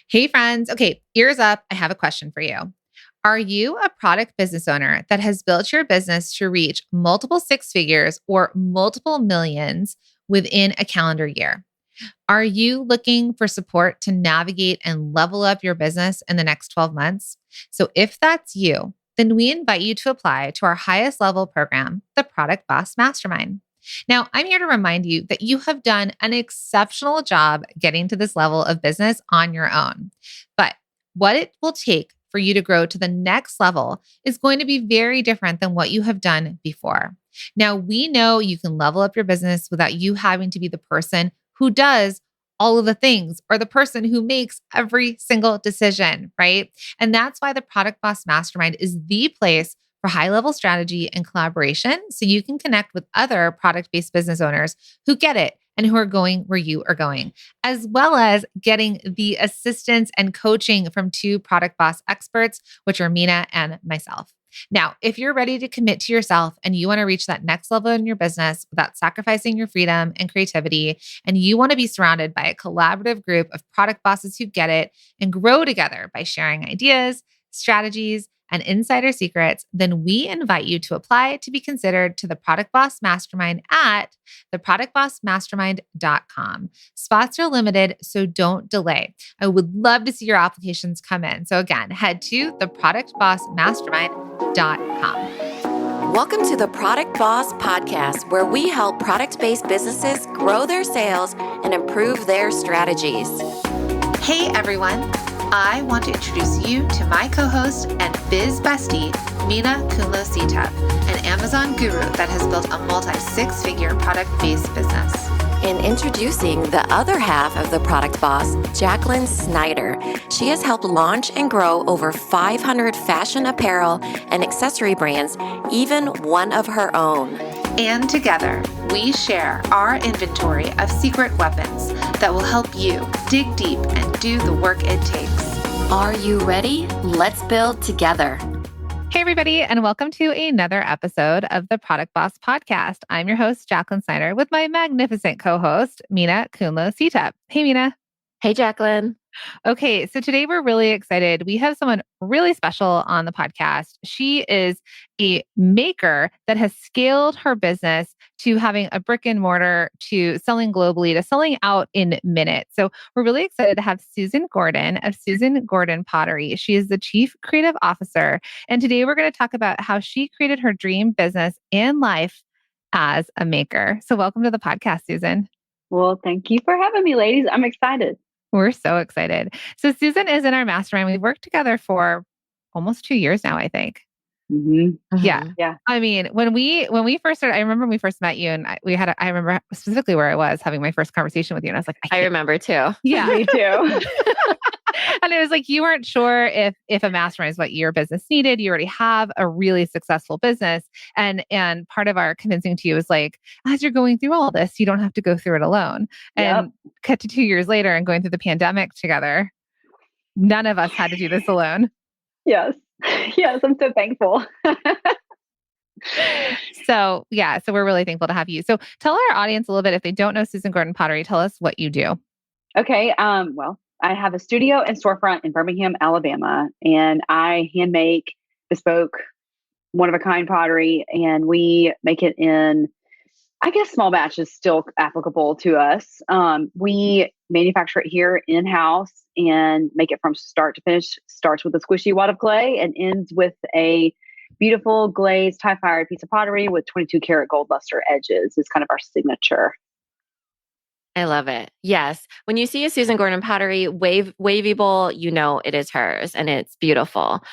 Hey, friends. Okay, ears up. I have a question for you. Are you a product business owner that has built your business to reach multiple six figures or multiple millions within a calendar year? Are you looking for support to navigate and level up your business in the next 12 months? So, if that's you, then we invite you to apply to our highest level program, the Product Boss Mastermind. Now, I'm here to remind you that you have done an exceptional job getting to this level of business on your own. But what it will take for you to grow to the next level is going to be very different than what you have done before. Now, we know you can level up your business without you having to be the person who does all of the things or the person who makes every single decision, right? And that's why the Product Boss Mastermind is the place for high level strategy and collaboration so you can connect with other product based business owners who get it and who are going where you are going, as well as getting the assistance and coaching from two Product Boss experts, which are Mina and myself. Now, if you're ready to commit to yourself and you want to reach that next level in your business without sacrificing your freedom and creativity, and you want to be surrounded by a collaborative group of product bosses who get it and grow together by sharing ideas, strategies, and insider secrets, then we invite you to apply to be considered to the Product Boss Mastermind at theproductbossmastermind.com. Spots are limited, so don't delay. I would love to see your applications come in. So again, head to theproductbossmastermind.com. Welcome to the Product Boss Podcast, where we help product-based businesses grow their sales and improve their strategies. Hey everyone, I want to introduce you to my co-host and biz bestie, Mina Kunlo-Sitep, an Amazon guru that has built a multi-six-figure product-based business. In introducing the other half of the Product Boss, Jacqueline Snyder. She has helped launch and grow over 500 fashion apparel and accessory brands, even one of her own. And together, we share our inventory of secret weapons that will help you dig deep and do the work it takes. Are you ready? Let's build together. Hey, everybody, and welcome to another episode of the Product Boss Podcast. I'm your host, Jacqueline Snyder, with my magnificent co-host, Mina Kunlo-Sitep. Hey, Mina. Hey, Jacqueline. Okay, so today we're really excited. We have someone really special on the podcast. She is a maker that has scaled her business to having a brick and mortar, to selling globally, to selling out in minutes. So we're really excited to have Susan Gordon of Susan Gordon Pottery. She is the Chief Creative Officer. And today we're going to talk about how she created her dream business and life as a maker. So welcome to the podcast, Susan. Well, thank you for having me, ladies. I'm excited. We're so excited. So Susan is in our mastermind. We've worked together for almost 2 years now, I think. Mm-hmm. Yeah. Yeah. I mean, when we first started, I remember when we first met you and I remember specifically where I was having my first conversation with you. And I was like, I remember too. Yeah. Me too. And it was like, you weren't sure if a mastermind is what your business needed. You already have a really successful business. And part of our convincing to you is like, as you're going through all this, you don't have to go through it alone. And cut to 2 years later and going through the pandemic together, none of us had to do this alone. Yes. Yes. I'm so thankful. So we're really thankful to have you. So tell our audience a little bit, if they don't know Susan Gordon Pottery, tell us what you do. Okay. Well, I have a studio and storefront in Birmingham, Alabama, and I hand make bespoke, one-of-a-kind pottery, and we make it in, I guess, small batches still applicable to us. We manufacture it here in-house and make it from start to finish. Starts with a squishy wad of clay and ends with a beautiful glazed tie-fired piece of pottery with 22 karat gold luster edges. Is kind of our signature. I love it. Yes. When you see a Susan Gordon Pottery wavy bowl, you know it is hers and it's beautiful.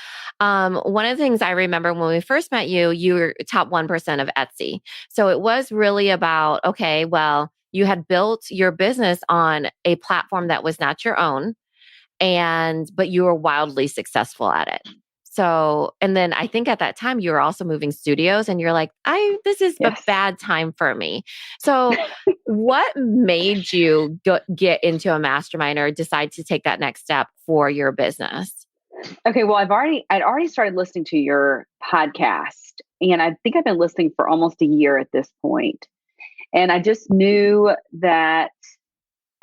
One of the things I remember when we first met you, you were top 1% of Etsy. So it was really about, okay, well, you had built your business on a platform that was not your own, but you were wildly successful at it. So, and then I think at that time you were also moving studios and you're like, this is a bad time for me. So what made you get into a mastermind or decide to take that next step for your business? Okay. Well, I'd already started listening to your podcast, and I think I've been listening for almost a year at this point. And I just knew that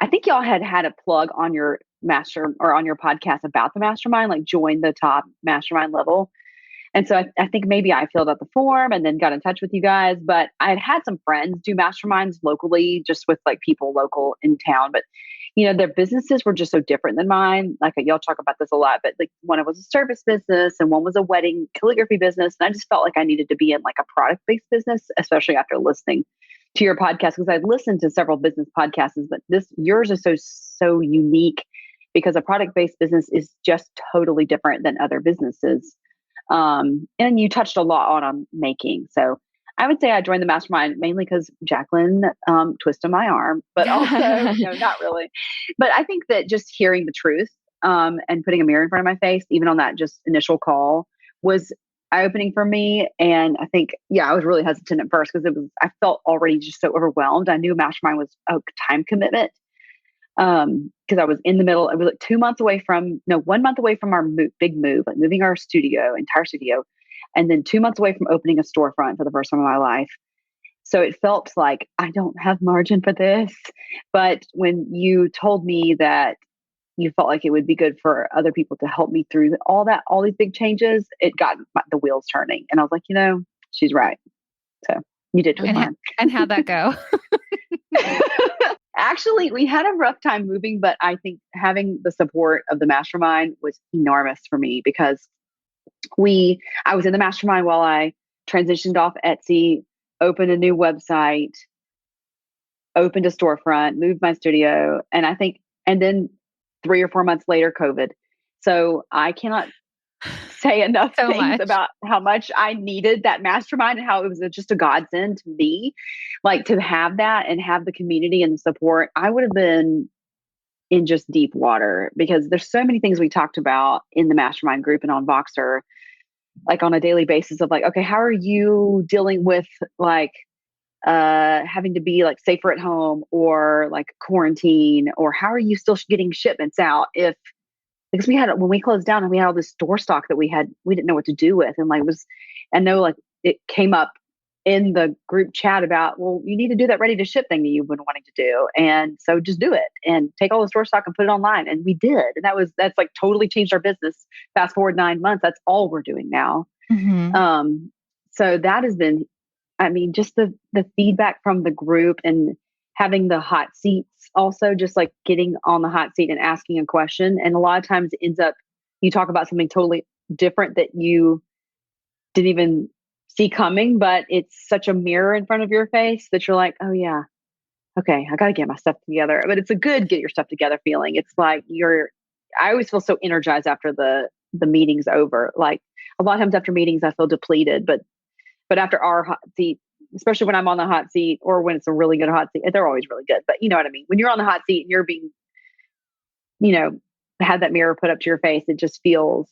I think y'all had a plug on your master or on your podcast about the mastermind, like join the top mastermind level. And so I think maybe I filled out the form and then got in touch with you guys. But I had some friends do masterminds locally, just with like people local in town. But their businesses were just so different than mine. Like y'all talk about this a lot, but like one was a service business and one was a wedding calligraphy business. And I just felt like I needed to be in like a product based business, especially after listening to your podcast, because I've listened to several business podcasts, but yours is so unique because a product based business is just totally different than other businesses. And you touched a lot on making. So I would say I joined the mastermind mainly because Jacqueline twisted my arm, but also, not really. But I think that just hearing the truth and putting a mirror in front of my face, even on that just initial call, was eye-opening for me. And I think, I was really hesitant at first because I felt already just so overwhelmed. I knew mastermind was a time commitment because I was in the middle. I was like 1 month away from our big move, like moving our entire studio, and then 2 months away from opening a storefront for the first time in my life. So it felt like I don't have margin for this. But when you told me that you felt like it would be good for other people to help me through all these big changes, it got the wheels turning. And I was like, she's right. So you did twist mine. And how'd that go? Actually, we had a rough time moving, but I think having the support of the mastermind was enormous for me because I was in the mastermind while I transitioned off Etsy, opened a new website, opened a storefront, moved my studio, and then 3 or 4 months later, COVID. So I cannot say enough things about how much I needed that mastermind and how it was just a godsend to me. Like to have that and have the community and the support, I would have been in just deep water because there's so many things we talked about in the mastermind group and on Voxer, like on a daily basis of like, okay, how are you dealing with like having to be like safer at home or like quarantine, or how are you still getting shipments out because when we closed down and we had all this store stock that we didn't know what to do with. And it came up in the group chat about, well, you need to do that ready to ship thing that you've been wanting to do. And so just do it and take all the store stock and put it online. And we did. And that's like totally changed our business. Fast forward 9 months, that's all we're doing now. Mm-hmm. So that has been, just the feedback from the group and having the hot seats, also just like getting on the hot seat and asking a question. And a lot of times it ends up, you talk about something totally different that you didn't even see coming, but it's such a mirror in front of your face that you're like, oh yeah, okay, I got to get my stuff together. But it's a good get your stuff together feeling. It's like I always feel so energized after the meeting's over. Like a lot of times after meetings, I feel depleted, but after our hot seat, especially when I'm on the hot seat or when it's a really good hot seat, they're always really good. But you know what I mean? When you're on the hot seat and you're being, had that mirror put up to your face, it just feels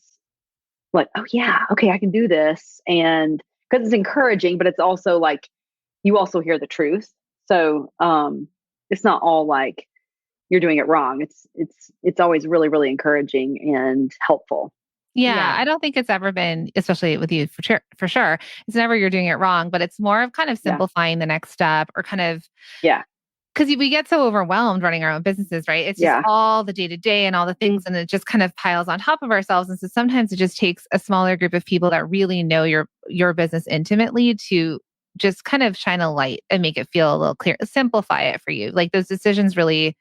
like, oh yeah, okay, I can do this. And because it's encouraging, but it's also like, you also hear the truth. So it's not all like you're doing it wrong. It's always really, really encouraging and helpful. Yeah, I don't think it's ever been, especially with you for sure. It's never you're doing it wrong, but it's more of kind of simplifying the next step or kind of, because we get so overwhelmed running our own businesses, right? It's just all the day to day and all the things, and it just kind of piles on top of ourselves. And so sometimes it just takes a smaller group of people that really know your business intimately to just kind of shine a light and make it feel a little clear, simplify it for you. Like those decisions really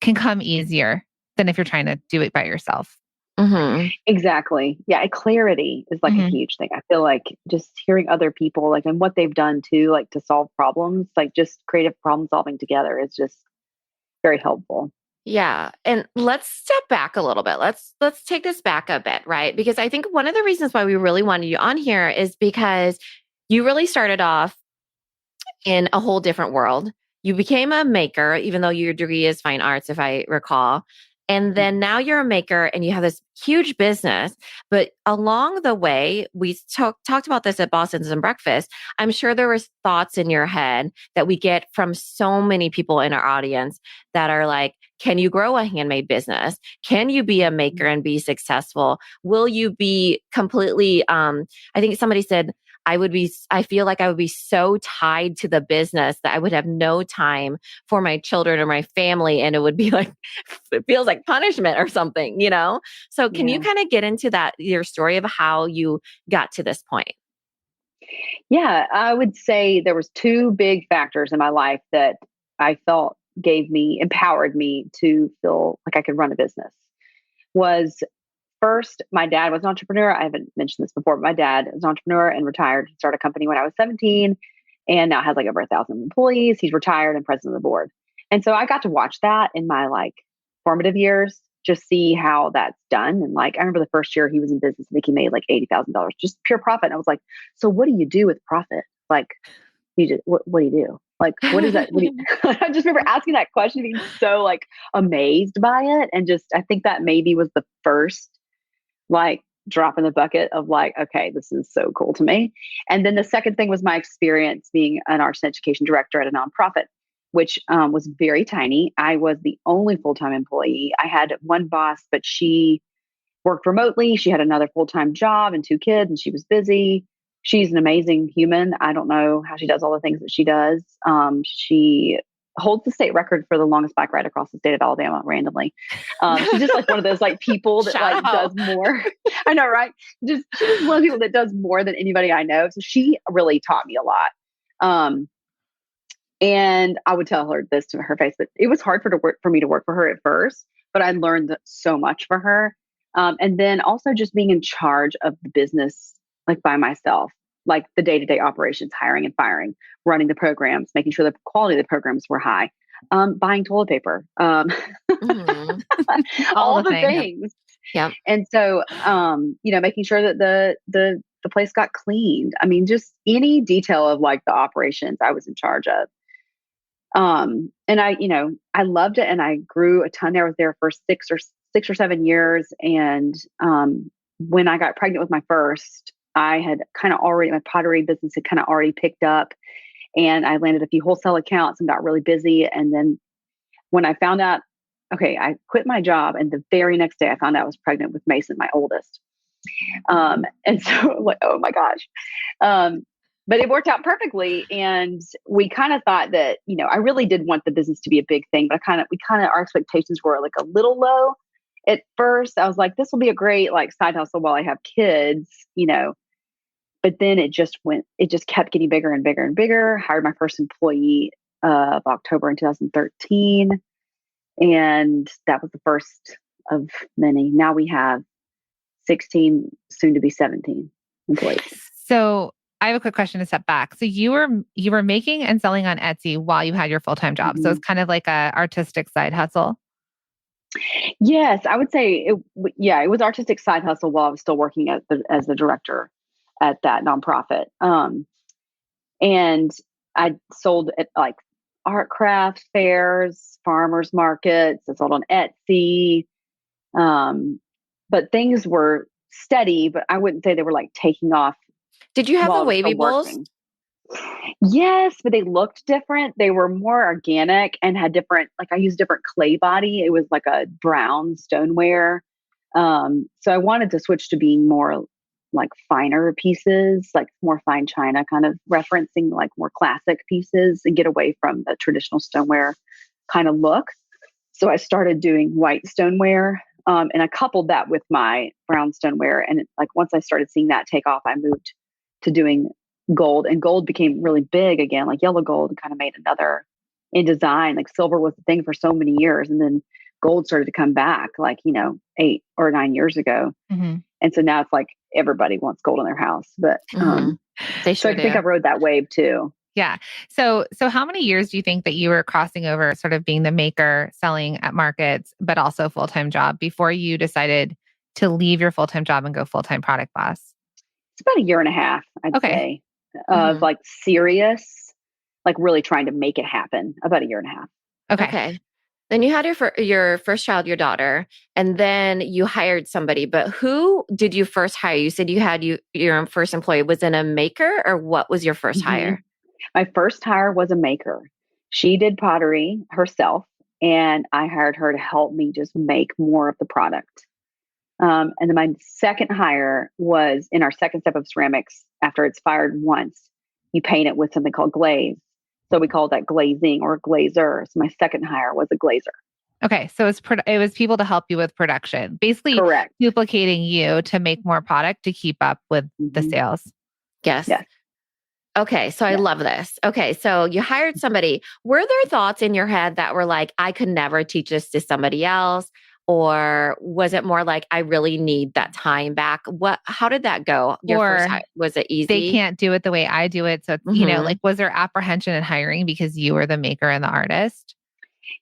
can come easier than if you're trying to do it by yourself. Mm-hmm. Exactly. Yeah. Clarity is like a huge thing. I feel like just hearing other people like and what they've done too, like to solve problems, like just creative problem solving together is just very helpful. Yeah. And let's step back a little bit. Let's take this back a bit, right? Because I think one of the reasons why we really wanted you on here is because you really started off in a whole different world. You became a maker, even though your degree is fine arts, if I recall. And then now you're a maker and you have this huge business. But along the way, we talked about this at Boston's and Breakfast. I'm sure there was thoughts in your head that we get from so many people in our audience that are like, can you grow a handmade business? Can you be a maker and be successful? Will you be completely, I think somebody said, I feel like I would be so tied to the business that I would have no time for my children or my family. And it would be like, it feels like punishment or something, you know? So can you Yeah. kind of get into that, your story of how you got to this point? Yeah, I would say there was two big factors in my life that I felt empowered me to feel like I could run a business. Was first, my dad was an entrepreneur. I haven't mentioned this before, but my dad is an entrepreneur and retired. He started a company when I was 17 and now has like over 1,000 employees. He's retired and president of the board. And so I got to watch that in my like formative years, just see how that's done. And like, I remember the first year he was in business, I think he made like $80,000, just pure profit. And I was like, so what do you do with profit? Like, what do you do? Like, what is that? I just remember asking that question, being so like amazed by it. And just, I think that maybe was the first like drop in the bucket of like, okay, this is so cool to me. And then the second thing was my experience being an arts and education director at a nonprofit, which was very tiny. I was the only full-time employee. I had one boss, but she worked remotely. She had another full-time job and two kids, and she was busy. She's an amazing human. I don't know how she does all the things that she does. She holds the state record for the longest bike ride across the state of Alabama randomly. She's just like one of those like people that like does more. I know, right? She's just one of the people that does more than anybody I know. So she really taught me a lot. And I would tell her this to her face, but it was hard for me to work for her at first, but I learned so much for her. And then also just being in charge of the business, like by myself, like the day-to-day operations, hiring and firing, running the programs, making sure the quality of the programs were high, buying toilet paper, Mm-hmm. all the things. Yeah. And so, making sure that the place got cleaned. I mean, just any detail of like the operations I was in charge of. And I loved it and I grew a ton there. I was there for 6 or 7 years. And, when I got pregnant with my first, I had kind of already, my pottery business had kind of already picked up and I landed a few wholesale accounts and got really busy. And then when I found out, okay, I quit my job and the very next day I found out I was pregnant with Mason, my oldest. And so like, oh my gosh. But it worked out perfectly. And we kind of thought that, I really did want the business to be a big thing, but our expectations were like a little low at first. I was like, this will be a great like side hustle while I have kids, but then it just kept getting bigger and bigger and bigger. Hired my first employee of October in 2013. And that was the first of many. Now we have 16, soon to be 17 employees. So I have a quick question to step back. So you were making and selling on Etsy while you had your full-time job. Mm-hmm. So it's kind of like a artistic side hustle. Yes, I would say it was artistic side hustle while I was still working as the director at that nonprofit. And I sold at like art craft fairs, farmers markets. I sold on Etsy. But things were steady, but I wouldn't say they were like taking off. Did you have while the I was still wavy bowls? working. Yes, but they looked different. They were more organic and had different, like I used different clay body. It was like a brown stoneware. So I wanted to switch to being more like finer pieces, like more fine china, kind of referencing like more classic pieces and get away from the traditional stoneware kind of look. So I started doing white stoneware. And I coupled that with my brown stoneware. And once I started seeing that take off, I moved to doing gold, and gold became really big again, like yellow gold, and kind of made another in design. Like silver was the thing for so many years. And then gold started to come back 8 or 9 years ago. Mm-hmm. And so now it's like everybody wants gold in their house, but, They sure so I think I rode that wave too. Yeah. So how many years do you think that you were crossing over sort of being the maker, selling at markets, but also full-time job before you decided to leave your full-time job and go full-time product boss? It's about a year and a half, I'd say, of like serious, like really trying to make it happen. About a year and a half. Okay. Then you had your first child, your daughter, and then you hired somebody. But who did you first hire? You said you had your first employee. Was it a maker or what was your first hire? My first hire was a maker. She did pottery herself, and I hired her to help me just make more of the product. And then my second hire was in our second step of ceramics. After it's fired once, you paint it with something called glaze. So we call that glazing or glazer. So my second hire was a glazer. Okay. So it was people to help you with production, basically Correct. duplicating you to make more product to keep up with the Mm-hmm. sales. Yes. Yes. Okay. So I Yes. love this. Okay. So you hired somebody. Were there thoughts in your head that were like, I could never teach this to somebody else? Or was it more like, I really need that time back? How did that go? Your first Or hire, was it easy? they can't do it the way I do it. So, Mhm. like, was there apprehension in hiring because you were the maker and the artist?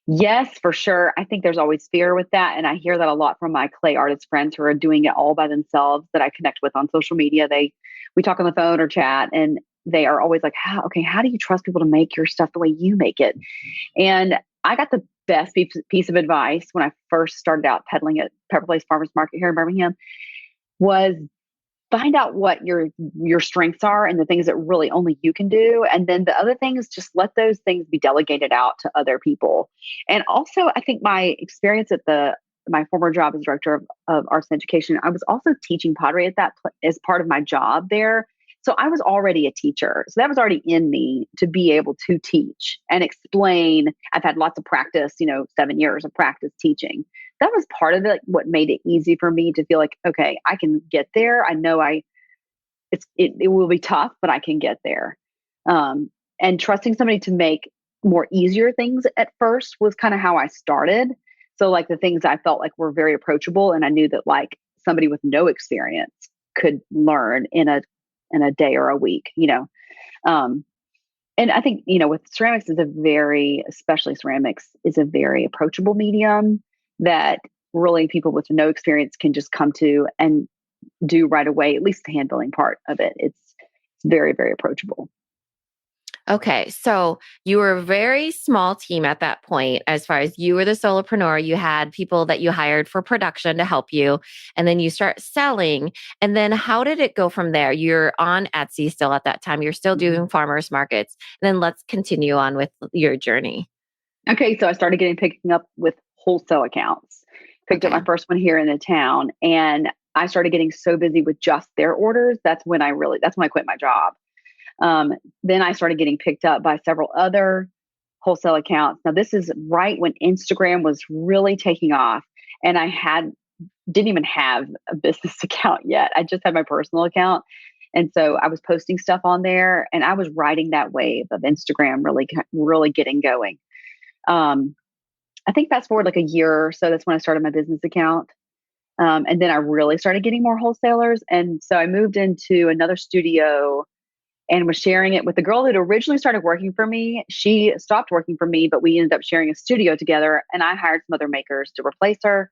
Yes, for sure. I think there's always fear with that. And I hear that a lot from my clay artist friends who are doing it all by themselves that I connect with on social media. We talk on the phone or chat, and they are always like, how do you trust people to make your stuff the way you make it? And I got the best piece of advice when I first started out peddling at Pepper Place Farmers Market here in Birmingham was find out what your strengths are and the things that really only you can do. And then the other thing is just let those things be delegated out to other people. And also, I think my experience at my former job as director of arts and education, I was also teaching pottery at as part of my job there. So I was already a teacher. So that was already in me to be able to teach and explain. I've had lots of practice, 7 years of practice teaching. That was part of it, what made it easy for me to feel like, okay, I can get there. I know it will be tough, but I can get there. And trusting somebody to make more easier things at first was kind of how I started. So like the things I felt like were very approachable, and I knew that like somebody with no experience could learn in a day or a week, and I think, with ceramics especially ceramics is a very approachable medium that really people with no experience can just come to and do right away, at least the hand building part of it. It's very, very approachable. Okay. So you were a very small team at that point, as far as you were the solopreneur, you had people that you hired for production to help you, and then you start selling. And then how did it go from there? You're on Etsy still at that time. You're still doing farmers markets. And then let's continue on with your journey. Okay. So I started picking up with wholesale accounts, picked up my first one here in the town, and I started getting so busy with just their orders. That's when I quit my job. Then I started getting picked up by several other wholesale accounts. Now, this is right when Instagram was really taking off, and I didn't even have a business account yet. I just had my personal account. And so I was posting stuff on there, and I was riding that wave of Instagram really, really getting going. I think fast forward like a year or so, that's when I started my business account. And then I really started getting more wholesalers. And so I moved into another studio and was sharing it with the girl that originally started working for me. She stopped working for me, but we ended up sharing a studio together, and I hired some other makers to replace her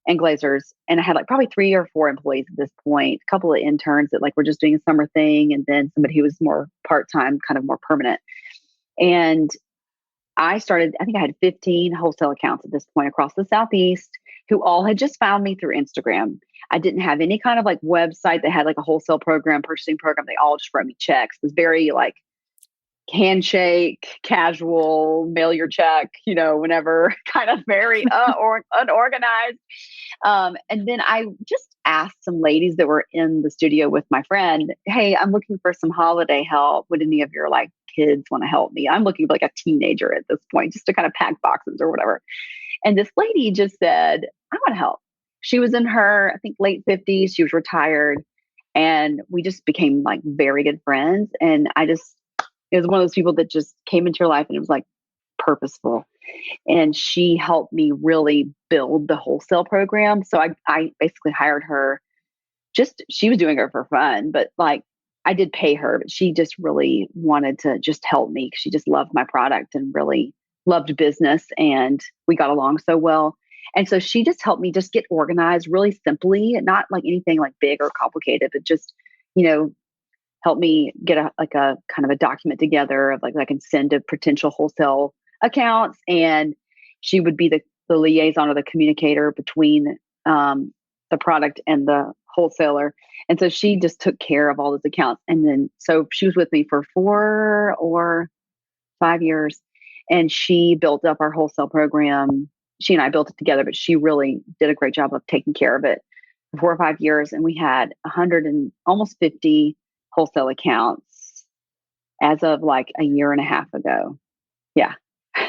and glazers. And I had like probably 3 or 4 employees at this point, a couple of interns that like were just doing a summer thing, and then somebody who was more part-time, kind of more permanent. And I think I had 15 wholesale accounts at this point across the Southeast who all had just found me through Instagram. I didn't have any kind of like website that had like a wholesale program, purchasing program. They all just wrote me checks. It was very like handshake, casual, mail your check, whenever, kind of very or unorganized. And then I just asked some ladies that were in the studio with my friend, hey, I'm looking for some holiday help. Would any of your like kids want to help me? I'm looking for like a teenager at this point, just to kind of pack boxes or whatever. And this lady just said, I want to help. She was in her, I think, late 50s. She was retired. And we just became like very good friends. And it was one of those people that just came into your life, and it was like purposeful. And she helped me really build the wholesale program. So I basically hired her. She was doing it for fun, but like I did pay her, but she just really wanted to just help me. She just loved my product and really loved business, and we got along so well. And so she just helped me just get organized really simply, not like anything like big or complicated, but just, help me get a kind of a document together of like I can send to potential wholesale accounts. And she would be the liaison or the communicator between the product and the wholesaler. And so she just took care of all those accounts. And then, so she was with me for 4 or 5 years, and she built up our wholesale program. She and I built it together, but she really did a great job of taking care of it. for 4 or 5 years, and we had 100 and almost 50 wholesale accounts as of like a year and a half ago. Yeah.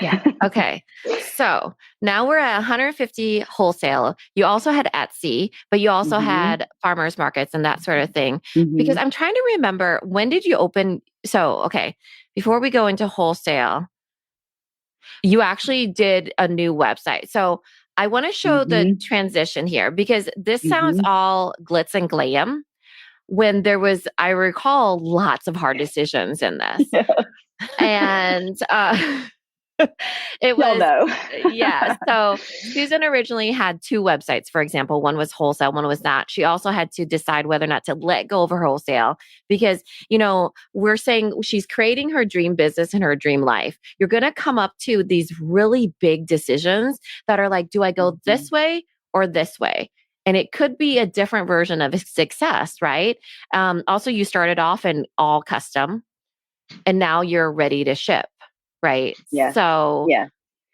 Yeah. Okay. So now we're at 150 wholesale. You also had Etsy, but you also had farmers markets and that sort of thing. Because I'm trying to remember, when did you open? So, okay, before we go into wholesale, you actually did a new website. So I want to show the transition here because this sounds all glitz and glam when there was, I recall, lots of hard decisions in this. And it Y'all was, know. yeah. So Susan originally had two websites, for example. One was wholesale, one was not. She also had to decide whether or not to let go of her wholesale because, we're saying she's creating her dream business and her dream life. You're going to come up to these really big decisions that are like, do I go this way or this way? And it could be a different version of success, right? Also, you started off in all custom and now you're ready to ship. Right. Yeah. So Yeah.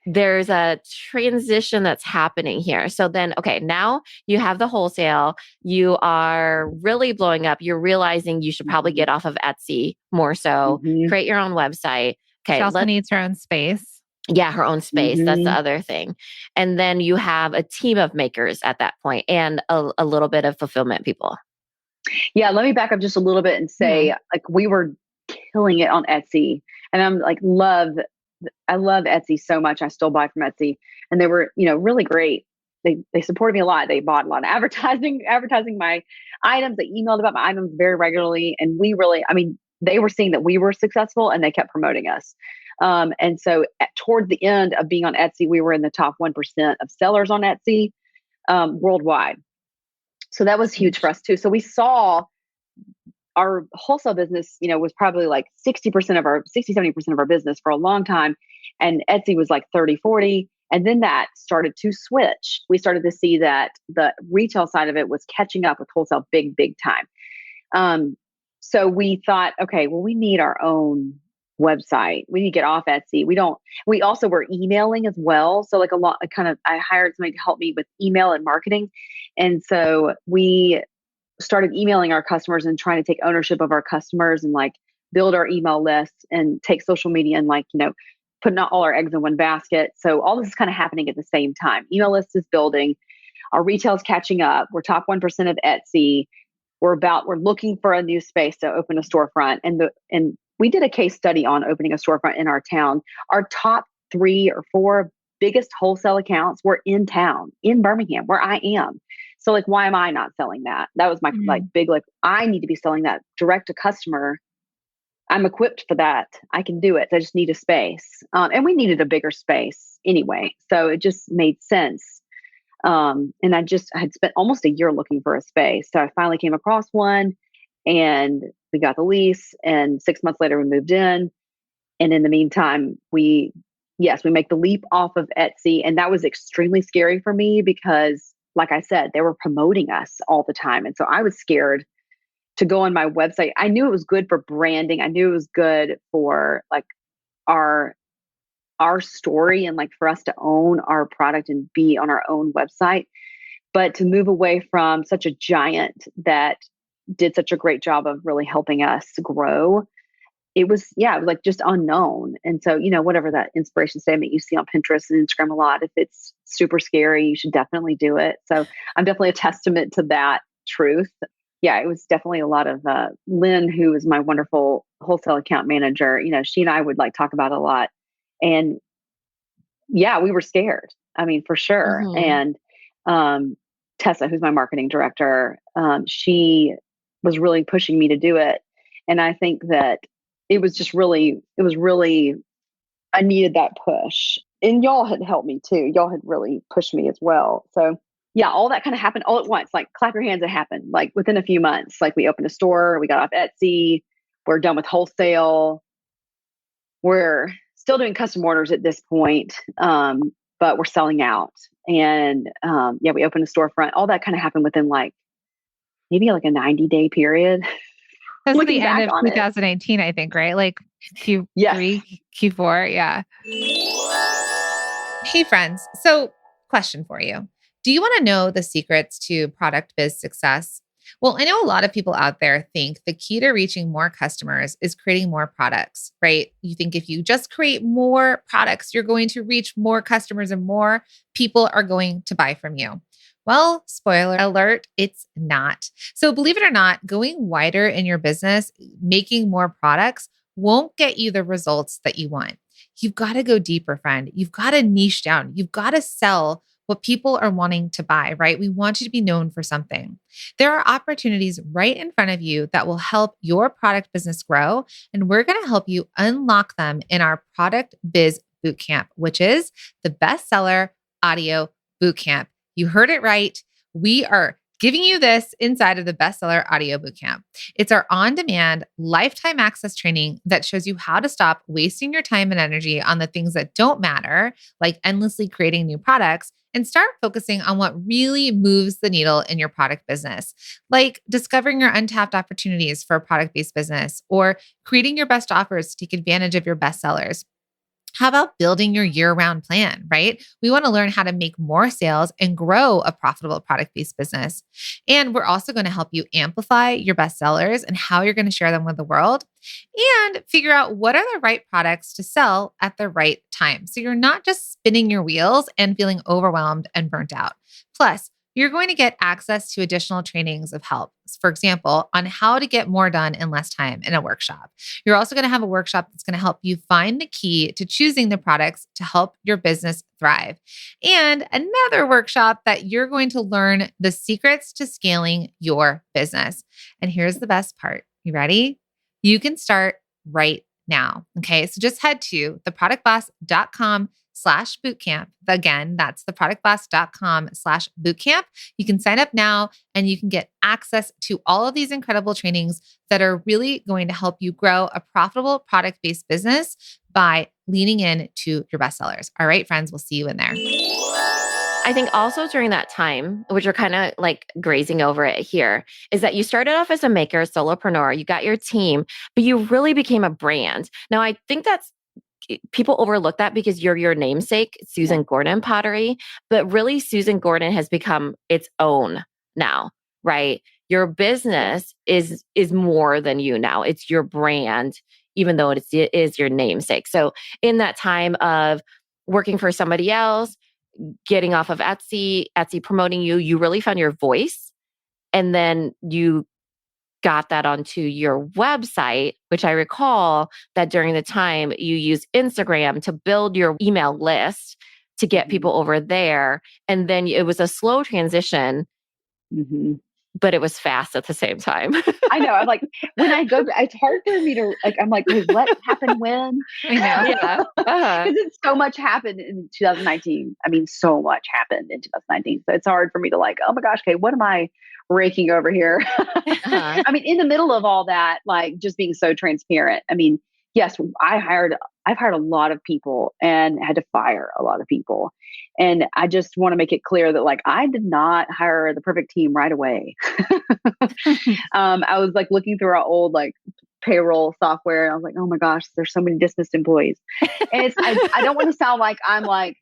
there's a transition that's happening here. So then, okay, now you have the wholesale. You are really blowing up. You're realizing you should probably get off of Etsy more so, create your own website. Okay. She also needs her own space. Yeah, her own space. That's the other thing. And then you have a team of makers at that point and a little bit of fulfillment people. Yeah. Let me back up just a little bit and say, like, we were killing it on Etsy. And I'm like, I love Etsy so much. I still buy from Etsy, and they were, really great. They supported me a lot. They bought a lot of advertising my items. They emailed about my items very regularly. And they were seeing that we were successful and they kept promoting us. And so towards the end of being on Etsy, we were in the top 1% of sellers on Etsy worldwide. So that was huge for us too. So we saw our wholesale business, was probably like 60%, 70% of our business for a long time. And Etsy was like 30, 40. And then that started to switch. We started to see that the retail side of it was catching up with wholesale big, big time. So we thought, okay, well, we need our own website. We need to get off Etsy. We also were emailing as well. So like I hired somebody to help me with email and marketing. And so we started emailing our customers and trying to take ownership of our customers and like build our email list and take social media and putting all our eggs in one basket. So all this is kind of happening at the same time. Email list is building. Our retail is catching up. We're top 1% of Etsy. We're looking for a new space to open a storefront. And we did a case study on opening a storefront in our town. Our top 3 or 4 biggest wholesale accounts were in town, in Birmingham, where I am. So like, why am I not selling that? That was my I need to be selling that direct to customer. I'm equipped for that. I can do it. I just need a space. And we needed a bigger space anyway. So it just made sense. And I had spent almost a year looking for a space. So I finally came across one and we got the lease, and 6 months later we moved in. And in the meantime, we make the leap off of Etsy. And that was extremely scary for me because, like I said, they were promoting us all the time. And so I was scared to go on my website. I knew it was good for branding. I knew it was good for like our story and like for us to own our product and be on our own website. But to move away from such a giant that did such a great job of really helping us grow, it was like just unknown. And so, whatever that inspiration statement you see on Pinterest and Instagram a lot, if it's super scary, you should definitely do it. So I'm definitely a testament to that truth. Yeah, it was definitely a lot of Lynn, who is my wonderful wholesale account manager. She and I would like talk about it a lot. And yeah, we were scared. I mean, for sure. And Tessa, who's my marketing director, she was really pushing me to do it. And I think that it was really, I needed that push. And y'all had helped me too. Y'all had really pushed me as well. So yeah, all that kind of happened all at once. Like, clap your hands, it happened. Like within a few months, like we opened a store, we got off Etsy, we're done with wholesale. We're still doing custom orders at this point, but we're selling out. And we opened a storefront. All that kind of happened within maybe a 90-day period. That's the end of 2018, I think, right? Like Q3, Q4. Yeah. Hey, friends. So question for you. Do you want to know the secrets to product biz success? Well, I know a lot of people out there think the key to reaching more customers is creating more products, right? You think if you just create more products, you're going to reach more customers and more people are going to buy from you. Well, spoiler alert, it's not. So, believe it or not, going wider in your business, making more products won't get you the results that you want. You've got to go deeper, friend. You've got to niche down. You've got to sell what people are wanting to buy, right? We want you to be known for something. There are opportunities right in front of you that will help your product business grow, and we're going to help you unlock them in our Product Biz Bootcamp, which is the bestseller audio bootcamp. You heard it right. We are giving you this inside of the bestseller audio bootcamp. It's our on-demand lifetime access training that shows you how to stop wasting your time and energy on the things that don't matter, like endlessly creating new products, and start focusing on what really moves the needle in your product business, like discovering your untapped opportunities for a product-based business or creating your best offers to take advantage of your best sellers. How about building your year-round plan, right? We want to learn how to make more sales and grow a profitable product-based business. And we're also going to help you amplify your best sellers and how you're going to share them with the world and figure out what are the right products to sell at the right time. So you're not just spinning your wheels and feeling overwhelmed and burnt out. Plus, you're going to get access to additional trainings of help. For example, on how to get more done in less time in a workshop. You're also going to have a workshop that's going to help you find the key to choosing the products to help your business thrive. And another workshop that you're going to learn the secrets to scaling your business. And here's the best part. You ready? You can start right now. Okay. So just head to theproductboss.com/bootcamp. Again, that's theproductboss.com/bootcamp. You can sign up now and you can get access to all of these incredible trainings that are really going to help you grow a profitable product-based business by leaning in to your bestsellers. All right, friends, we'll see you in there. I think also during that time, which we're kind of like grazing over it here, is that you started off as a maker, solopreneur, you got your team, but you really became a brand. Now, I think that's people overlook that because you're your namesake, Susan Gordon Pottery, but really Susan Gordon has become its own now, right? Your business is more than you now. It's your brand, even though it is your namesake. So in that time of working for somebody else, getting off of Etsy promoting you, you really found your voice. And then you got that onto your website, which I recall that during the time you used Instagram to build your email list to get people over there. And then it was a slow transition, but it was fast at the same time. I know. I'm like, when I go, it's hard for me to like, I'm like, wait, what happened when? I know. Yeah. Because so much happened in 2019. I mean, so much happened in 2019. So it's hard for me to like, oh my gosh, okay, what am I raking over here? I mean, in the middle of all that, like just being so transparent. I mean, yes, I've hired a lot of people and had to fire a lot of people. And I just want to make it clear that like, I did not hire the perfect team right away. I was like looking through our old like payroll software and I was like, oh my gosh, there's so many dismissed employees. And I don't want to sound like I'm like,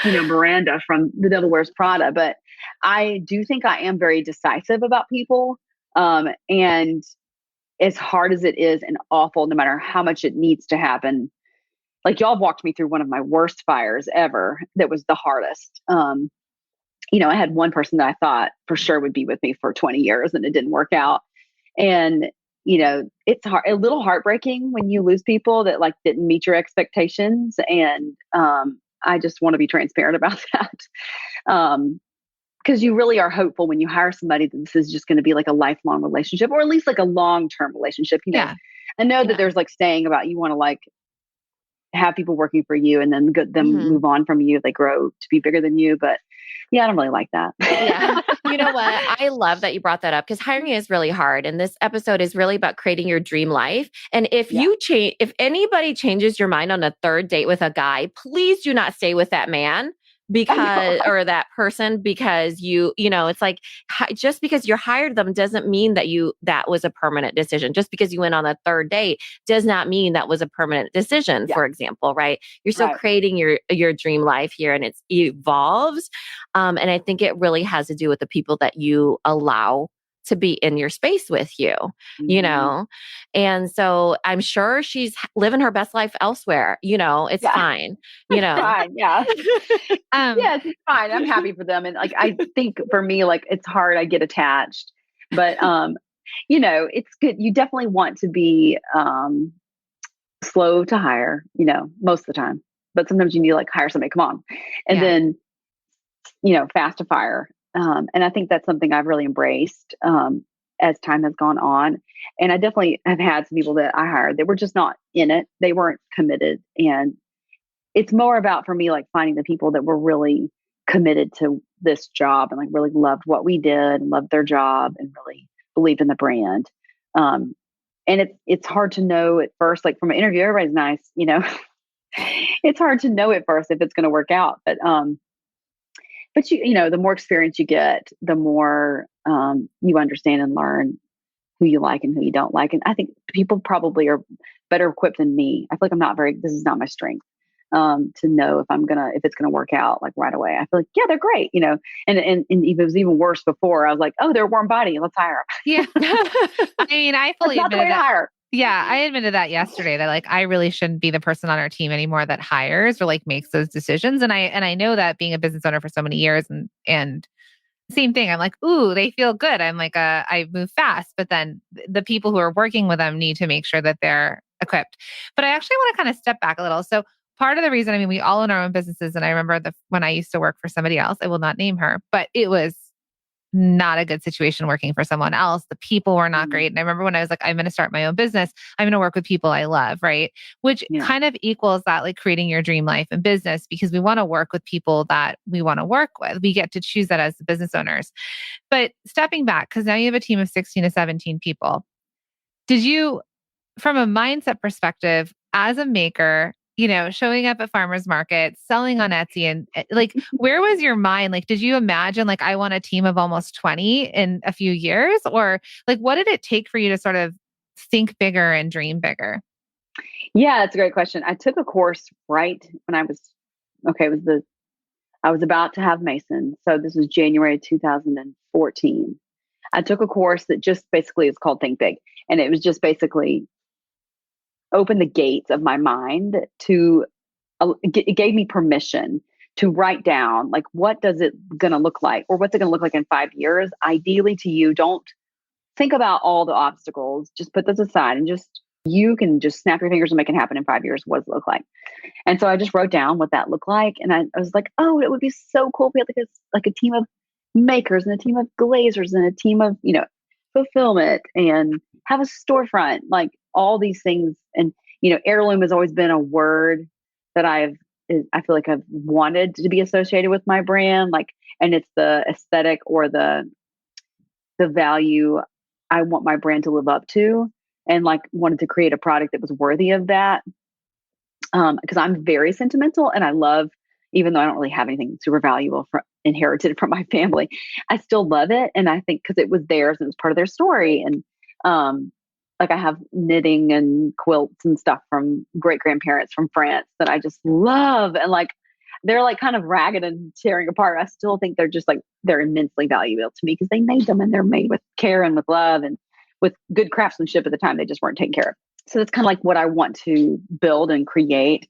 Miranda from The Devil Wears Prada, but I do think I am very decisive about people. And as hard as it is and awful, no matter how much it needs to happen, like y'all have walked me through one of my worst fires ever. That was the hardest. I had one person that I thought for sure would be with me for 20 years and it didn't work out. And, it's a little heartbreaking when you lose people that like didn't meet your expectations. And, I just want to be transparent about that. Because you really are hopeful when you hire somebody that this is just going to be like a lifelong relationship or at least like a long-term relationship. Yeah. I know that there's like saying about you want to like have people working for you and then move on from you. They grow to be bigger than you. But yeah, I don't really like that. Yeah. You know what? I love that you brought that up because hiring is really hard. And this episode is really about creating your dream life. And if if anybody changes your mind on a third date with a guy, please do not stay with that man I know. because, or that person, because it's like, just because you hired them doesn't mean that was a permanent decision. Just because you went on a third date does not mean that was a permanent decision, Yeah. for example, right? You're still Right. creating your dream life here, and it evolves. And I think it really has to do with the people that you allow to be in your space with you, Mhm. And so I'm sure she's living her best life elsewhere, it's Yeah. fine, you It's know. fine. Yeah. Um, Yes, it's fine. I'm happy for them. And like, I think for me, like, it's hard. I get attached, but, it's good. You definitely want to be, slow to hire, most of the time, but sometimes you need to like hire somebody, come on. And yeah. then, fast to fire. And I think that's something I've really embraced, as time has gone on. And I definitely have had some people that I hired that were just not in it. They weren't committed. And it's more about for me, like finding the people that were really committed to this job and like really loved what we did and loved their job and really believed in the brand. Um, and it's hard to know at first, like from an interview, everybody's nice. It's hard to know at first if it's going to work out, but the more experience you get, the more you understand and learn who you like and who you don't like. And I think people probably are better equipped than me. I feel like this is not my strength. To know if it's gonna work out like right away. I feel like, yeah, they're great. And if it was even worse before, I was like, oh, they're a warm body. Let's hire Yeah. them. I mean, I That's fully not the way admitted to that. hire. Yeah, I admitted that yesterday that like I really shouldn't be the person on our team anymore that hires or like makes those decisions. And I know that being a business owner for so many years and same thing. I'm like, ooh, they feel good. I'm like, I move fast, but then the people who are working with them need to make sure that they're equipped. But I actually want to kind of step back a little. So part of the reason, I mean, we all own our own businesses. And I remember when I used to work for somebody else, I will not name her, but it was not a good situation working for someone else. The people were not Mm, great. And I remember when I was like, I'm going to start my own business, I'm going to work with people I love, right? Which yeah. kind of equals that like creating your dream life and business because we want to work with people that we want to work with. We get to choose that as the business owners. But stepping back, because now you have a team of 16 to 17 people, did you, from a mindset perspective, as a maker, showing up at farmers markets, selling on Etsy, and like, where was your mind? Like, did you imagine, like, I want a team of almost 20 in a few years? Or like, what did it take for you to sort of think bigger and dream bigger? Yeah, that's a great question. I took a course right when I was okay, I was about to have Mason. So this was January 2014. I took a course that just basically is called Think Big. And it was just basically open the gates of my mind to it gave me permission to write down like what does it going to look like or what's it going to look like in 5 years. Ideally to you, don't think about all the obstacles, just put those aside and just you can just snap your fingers and make it happen in 5 years. What does it look like? And so I just wrote down what that looked like, and I was like, oh, it would be so cool if we had like a team of makers and a team of glazers and a team of fulfillment and have a storefront, like all these things. And heirloom has always been a word that I feel like I've wanted to be associated with my brand, like, and it's the aesthetic or the value I want my brand to live up to, and like wanted to create a product that was worthy of that. Because I'm very sentimental and I love, even though I don't really have anything super valuable inherited from my family, I still love it. And I think because it was theirs and it was part of their story. And like I have knitting and quilts and stuff from great grandparents from France that I just love. And like they're like kind of ragged and tearing apart. I still think they're immensely valuable to me because they made them and they're made with care and with love and with good craftsmanship at the time. They just weren't taken care of. So that's kind of like what I want to build and create.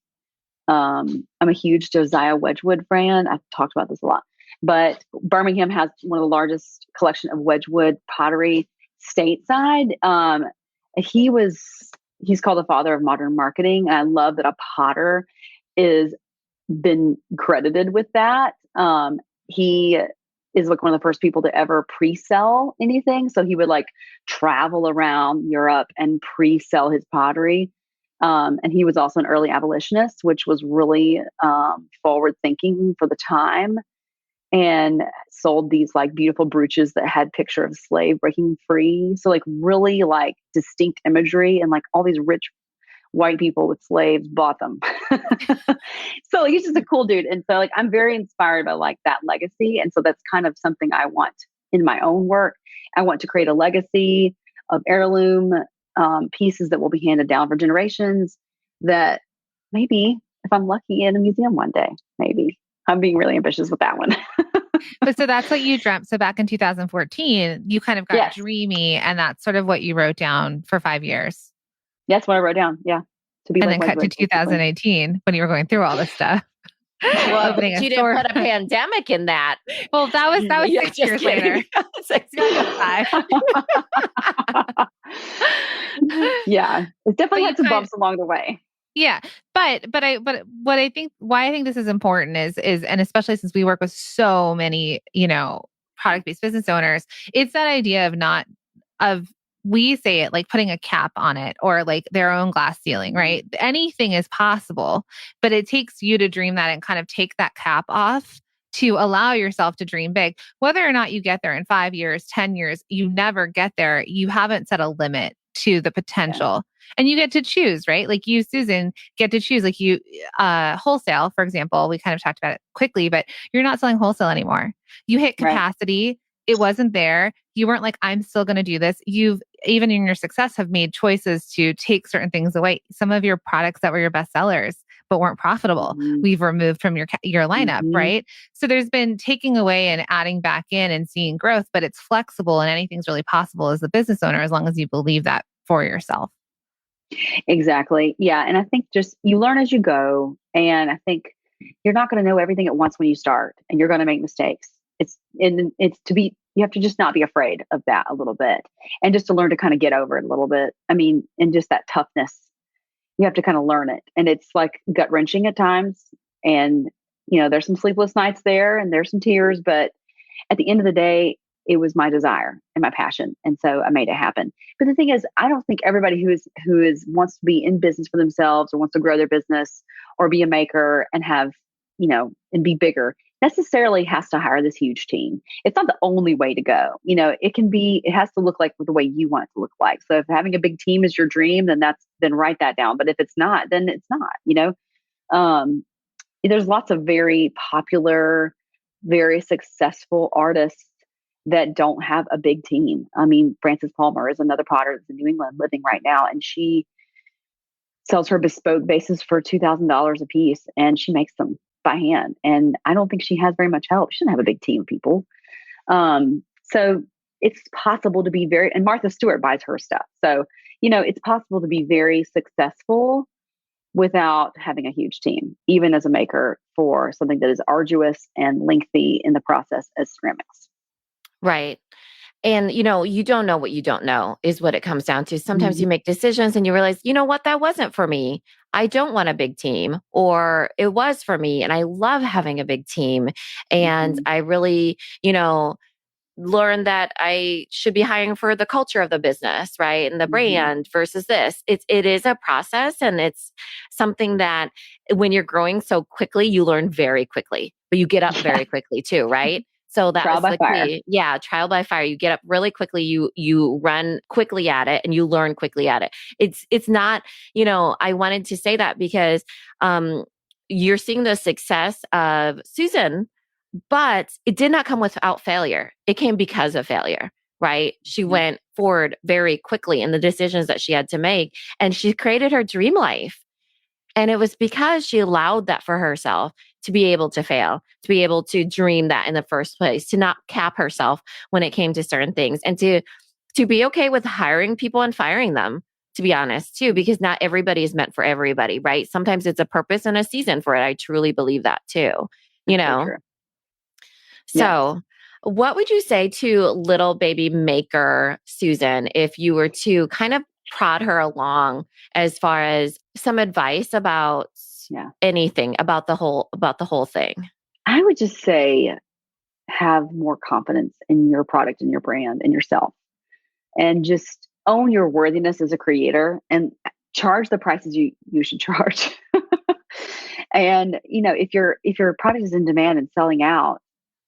I'm a huge Josiah Wedgwood fan. I've talked about this a lot, but Birmingham has one of the largest collection of Wedgwood pottery stateside. He's called the father of modern marketing. And I love that a potter is been credited with that. He is like one of the first people to ever pre-sell anything. So he would like travel around Europe and pre-sell his pottery. And he was also an early abolitionist, which was really forward thinking for the time, and sold these like beautiful brooches that had picture of a slave breaking free. So like really like distinct imagery and like all these rich white people with slaves bought them. So like, he's just a cool dude. And so like, I'm very inspired by like that legacy. And so that's kind of something I want in my own work. I want to create a legacy of heirloom pieces that will be handed down for generations that maybe if I'm lucky in a museum one day, maybe. I'm being really ambitious with that one. But so that's what you dreamt. So back in 2014, you kind of got Yes. dreamy, and that's sort of what you wrote down for 5 years. That's what I wrote down. Yeah. To be And like then cut to Wedgwood, basically. 2018 when you were going through all this stuff. Well, Opening but a you didn't store. put a pandemic in that. Well, that was Yeah, 6 just years kidding. later. 6 5. Yeah. It's definitely you had some kind- bumps along the way. Yeah. But what I think, why I think this is important is, and especially since we work with so many, product-based business owners, it's that idea of we say it like putting a cap on it or like their own glass ceiling, right? Anything is possible, but it takes you to dream that and kind of take that cap off to allow yourself to dream big. Whether or not you get there in 5 years, 10 years, you never get there. You haven't set a limit to the potential. And you get to choose, right? Like you, Susan, get to choose. Like you, wholesale, for example, we kind of talked about it quickly, but you're not selling wholesale anymore. You hit capacity. Right. It wasn't there. You weren't like, I'm still going to do this. You've, even in your success, have made choices to take certain things away. Some of your products that were your best sellers, but weren't profitable, we've removed from your lineup, right? So there's been taking away and adding back in and seeing growth, but it's flexible and anything's really possible as a business owner, as long as you believe that for yourself. Exactly. Yeah. And I think just you learn as you go. And I think you're not going to know everything at once when you start, and you're going to make mistakes. You have to just not be afraid of that a little bit, and just to learn to kind of get over it a little bit. I mean, and just that toughness, you have to kind of learn it. And it's like gut wrenching at times. And, there's some sleepless nights there and there's some tears, but at the end of the day, it was my desire and my passion. And so I made it happen. But the thing is, I don't think everybody who wants to be in business for themselves or wants to grow their business or be a maker and have, and be bigger necessarily has to hire this huge team. It's not the only way to go. It has to look like the way you want it to look like. So if having a big team is your dream, then write that down. But if it's not, then it's not, there's lots of very popular, very successful artists that don't have a big team. I mean, Frances Palmer is another potter that's in New England living right now, and she sells her bespoke bases for $2,000 a piece, and she makes them by hand. And I don't think she has very much help. She doesn't have a big team of people. So it's possible to be and Martha Stewart buys her stuff. So, it's possible to be very successful without having a huge team, even as a maker for something that is arduous and lengthy in the process as ceramics. Right. And, you don't know what you don't know is what it comes down to. Sometimes you make decisions and you realize, that wasn't for me. I don't want a big team, or it was for me. And I love having a big team. And I really, learned that I should be hiring for the culture of the business, right? And the brand versus this. It is a process, and it's something that when you're growing so quickly, you learn very quickly, but you get up very quickly too, right? So that trial was by the fire. key. Yeah, trial by fire. You get up really quickly. You run quickly at it, and you learn quickly at it. It's not, I wanted to say that because you're seeing the success of Susan, but it did not come without failure. It came because of failure, right? She went forward very quickly in the decisions that she had to make, and she created her dream life. And it was because she allowed that for herself to be able to fail, to be able to dream that in the first place, to not cap herself when it came to certain things, and to be okay with hiring people and firing them, to be honest, too, because not everybody is meant for everybody, right? Sometimes it's a purpose and a season for it. I truly believe that too, So true. So what would you say to little baby maker Susan if you were to kind of prod her along as far as some advice about anything about the whole thing? I would just say have more confidence in your product and your brand and yourself, and just own your worthiness as a creator and charge the prices you should charge. And if your product is in demand and selling out,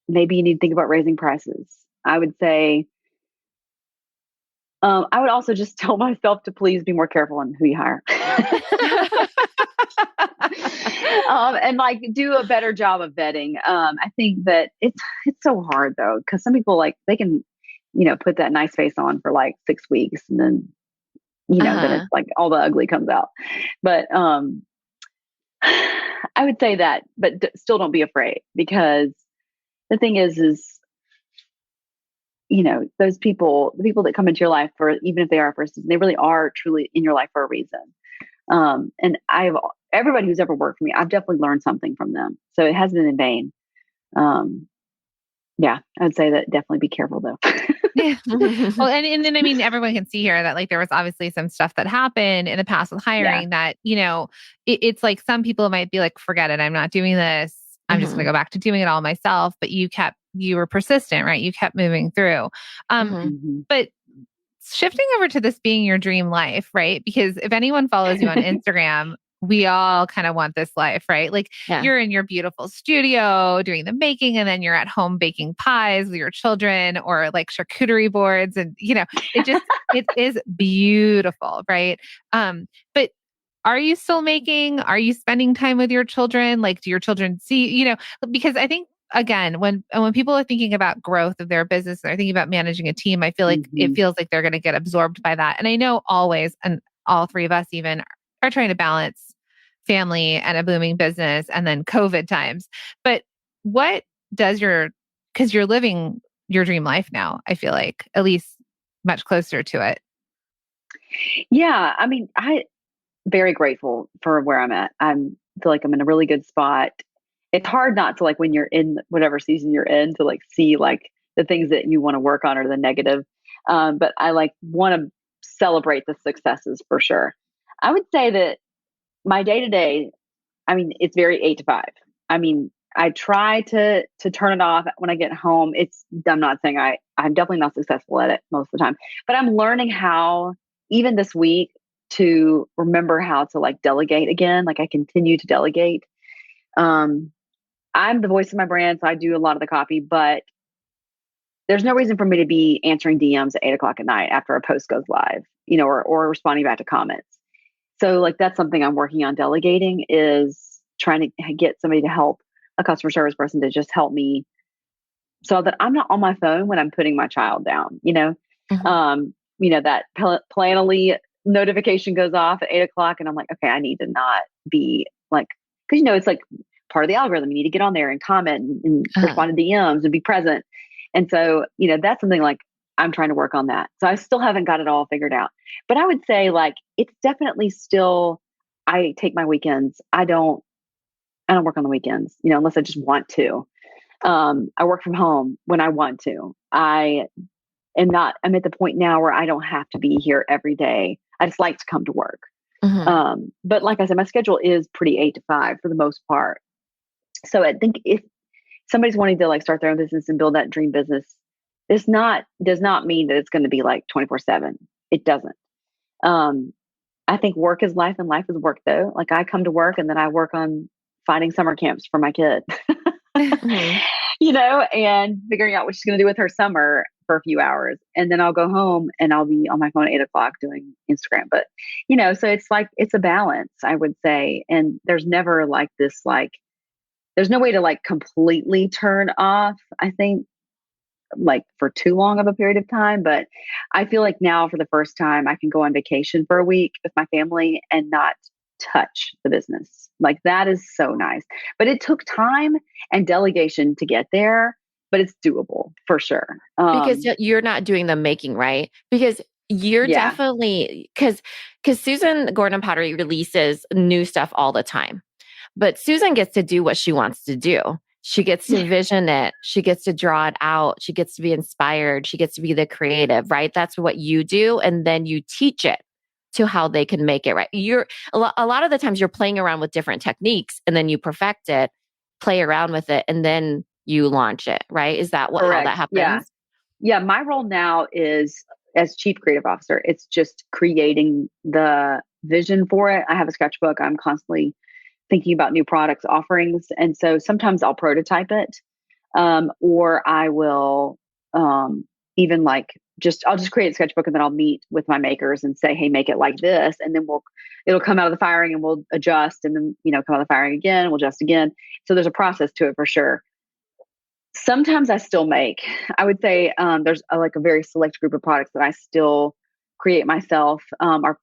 maybe you need to think about raising prices. I would say, I would also just tell myself to please be more careful on who you hire. And like do a better job of vetting. I think that it's so hard though, because some people like they can, put that nice face on for like 6 weeks and then, then Uh-huh. it's like all the ugly comes out. But I would say that, but still don't be afraid, because the thing is, those people, the people that come into your life for, even if they are first, they really are truly in your life for a reason. And everybody who's ever worked for me, I've definitely learned something from them. So it hasn't been in vain. Um, yeah, I would say that definitely be careful though. Yeah. Well, and then I mean, everyone can see here that like there was obviously some stuff that happened in the past with Yeah. hiring that, it's like some people might be like, forget it, I'm not doing this. I'm just going to go back to doing it all myself. But you were persistent, right? You kept moving through. Mhm. But shifting over to this being your dream life, right? Because if anyone follows you on Instagram, we all kind of want this life, right? Like Yeah. you're in your beautiful studio doing the making, and then you're at home baking pies with your children or like charcuterie boards. And, it is beautiful, right? But are you still making? Are you spending time with your children? Like, do your children see, because I think again, when people are thinking about growth of their business, they're thinking about managing a team, I feel like it Mhm. feels like they're going to get absorbed by that. And I know always, and all three of us even are trying to balance family and a booming business and then COVID times. But what does because you're living your dream life now, I feel like, at least much closer to it. Yeah. I mean, very grateful for where I'm at. Feel like I'm in a really good spot. It's hard not to, like, when you're in whatever season you're in, to like see like the things that you want to work on or the negative. But I like want to celebrate the successes for sure. I would say that my day to day, I mean, it's very 8 to 5. I mean, I try to turn it off when I get home. I'm not saying I'm definitely not successful at it most of the time, but I'm learning how, even this week, to remember how to like delegate again. Like I continue to delegate. Um, I'm the voice of my brand, so I do a lot of the copy, but there's no reason for me to be answering DMs at 8 o'clock at night after a post goes live, or responding back to comments. So like that's something I'm working on delegating, is trying to get somebody to help, a customer service person to just help me, so that I'm not on my phone when I'm putting my child down, Mhm. that Planoly notification goes off at 8 o'clock and I'm like, okay, I need to not be like, cause it's like part of the algorithm. You need to get on there and comment and Uh-huh. respond to DMs and be present. And so, that's something like I'm trying to work on that. So I still haven't got it all figured out, but I would say like, it's definitely still, I take my weekends. I don't work on the weekends, unless I just want to. I work from home when I want to. I'm at the point now where I don't have to be here every day. I just like to come to work. Mhm. But like I said, my schedule is pretty 8 to 5 for the most part. So I think if somebody's wanting to like start their own business and build that dream business, does not mean that it's going to be like 24/7. It doesn't. Um, I think work is life and life is work though. Like I come to work and then I work on finding summer camps for my kid. Mhm. And figuring out what she's going to do with her summer for a few hours. And then I'll go home and I'll be on my phone at 8 o'clock doing Instagram. But, so it's like, it's a balance, I would say. And there's never like this, like, there's no way to like completely turn off, I think, like for too long of a period of time. But I feel like now for the first time, I can go on vacation for a week with my family and not touch the business. Like that is so nice. But it took time and delegation to get there, but it's doable for sure. Because you're not doing the making, right? Because you're Yeah, definitely because Susan Gordon Pottery releases new stuff all the time. But Susan gets to do what she wants to do. She gets to vision it. She gets to draw it out. She gets to be inspired. She gets to be the creative, right? That's what you do. And then you teach it to how they can make it, right? You're a lot of the times you're playing around with different techniques and then you perfect it, play around with it, and then you launch it, right? Is that how that correct. Yeah. happens? Yeah. My role now is as chief creative officer. It's just creating the vision for it. I have a sketchbook. I'm constantly thinking about new products offerings. And so sometimes I'll prototype it, or I will even like I'll just create a sketchbook and then I'll meet with my makers and say, hey, make it like this. And then it'll come out of the firing and we'll adjust, and then, come out of the firing again, we'll adjust again. So there's a process to it for sure. Sometimes I still make, I would say, there's like a very select group of products that I still create myself. Our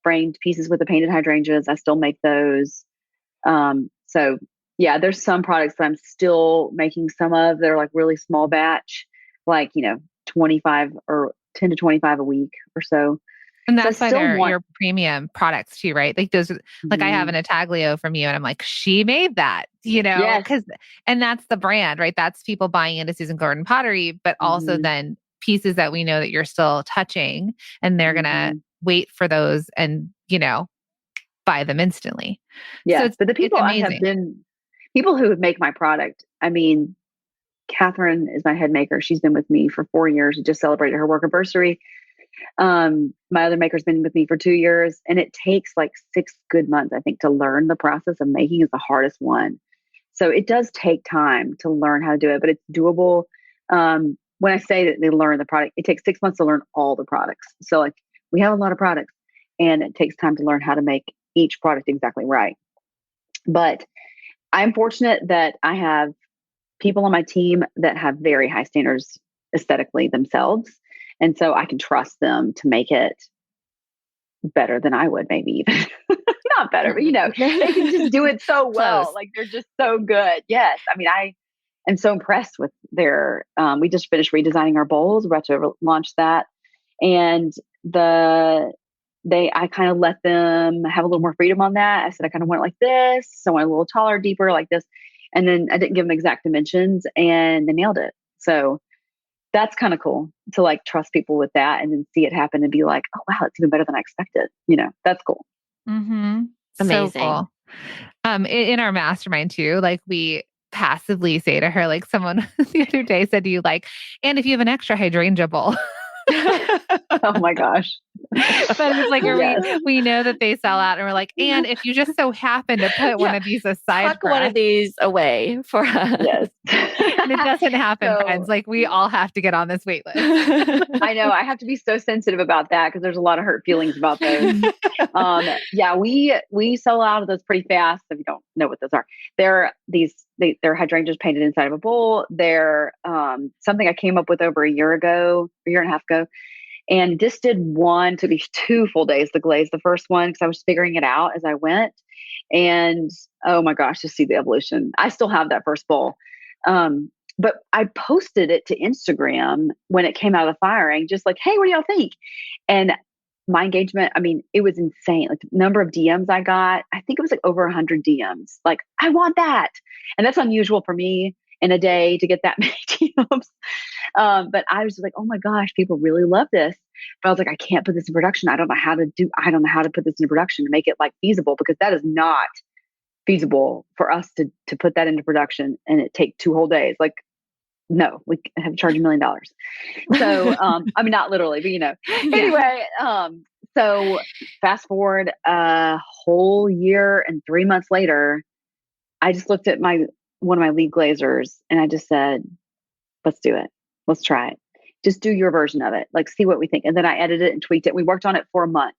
framed pieces with the painted hydrangeas, I still make those. So yeah, there's some products that I'm still making some of. They're like really small batch, like, 25 or 10 to 25 a week or so. And So I that's why still they're want, your premium products too, right? Like those, like I have Mhm. an intaglio from you and I'm like, she made that, Yes. and that's the brand, right? That's people buying into Susan Gordon pottery, but also Mhm. then pieces that we know that you're still touching and they're going to Mhm. wait for those and, buy them instantly. So Yes. But the it's people I have amazing. been, people who would make my product, I mean, Catherine is my head maker. She's been with me for 4 years. We just celebrated her work anniversary. My other maker's been with me for 2 years, and it takes like 6 good months, I think, to learn. The process of making is the hardest one. So it does take time to learn how to do it, but it's doable. When I say that they learn the product, it takes 6 months to learn all the products. So like we have a lot of products, and it takes time to learn how to make each product exactly right. But I'm fortunate that I have people on my team that have very high standards aesthetically themselves. And so I can trust them to make it better than I would, maybe even. Not better, but they can just do it so well. Close. Like they're just so good. Yes. I mean, I am so impressed with we just finished redesigning our bowls. We're about to launch that. And I kind of let them have a little more freedom on that. I said, I kind of want it like this. So I want it a little taller, deeper, like this. And then I didn't give them exact dimensions, and they nailed it. So that's kind of cool to like trust people with that and then see it happen and be like, oh, wow, it's even better than I expected. That's cool. Mm-hmm. So Amazing. cool. In our mastermind too, like we passively say to her, like someone the other day said to you, like, and if you have an extra hydrangea bowl. Oh my gosh. But it's like, Yes. we know that they sell out and we're like, and if you just so happen to put one Yeah. of these aside Tuck for one us, of these away for us. Yes. and it doesn't happen, So friends, like we all have to get on this wait list. I know I have to be so sensitive about that because there's a lot of hurt feelings about those. Yeah, we sell out of those pretty fast. If you don't know what those are, they're hydrangeas painted inside of a bowl. They're something I came up with over a year and a half ago, and this took me 2 full days to glaze the first one because I was figuring it out as I went. And oh my gosh, to see the evolution. I still have that first bowl. But I posted it to Instagram when it came out of the firing, just like, hey, what do y'all think? And my engagement, I mean, it was insane. Like the number of DMs I got, I think it was like over 100 DMs. Like, I want that. And that's unusual for me in a day to get that many DMs. But I was just like, oh my gosh, people really love this. But I was like, I can't put this in production. I don't know how to put this in production to make it like feasible, because that is not feasible for us to put that into production and it take 2 whole days. Like, no, we have to charge $1 million. So, I mean, not literally, but Yeah. anyway, so fast forward a whole year and 3 months later, I just looked at one of my lead glazers and I just said, let's do it. Let's try it. Just do your version of it. Like, see what we think. And then I edited it and tweaked it. We worked on it for a month,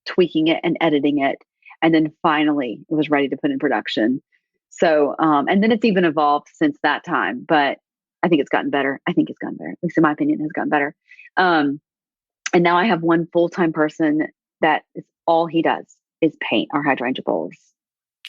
tweaking it and editing it. And then finally it was ready to put in production. So, and then it's even evolved since that time, but I think it's gotten better. At least in my opinion, it has gotten better. And now I have one full-time person that is all he does is paint our hydrangea bowls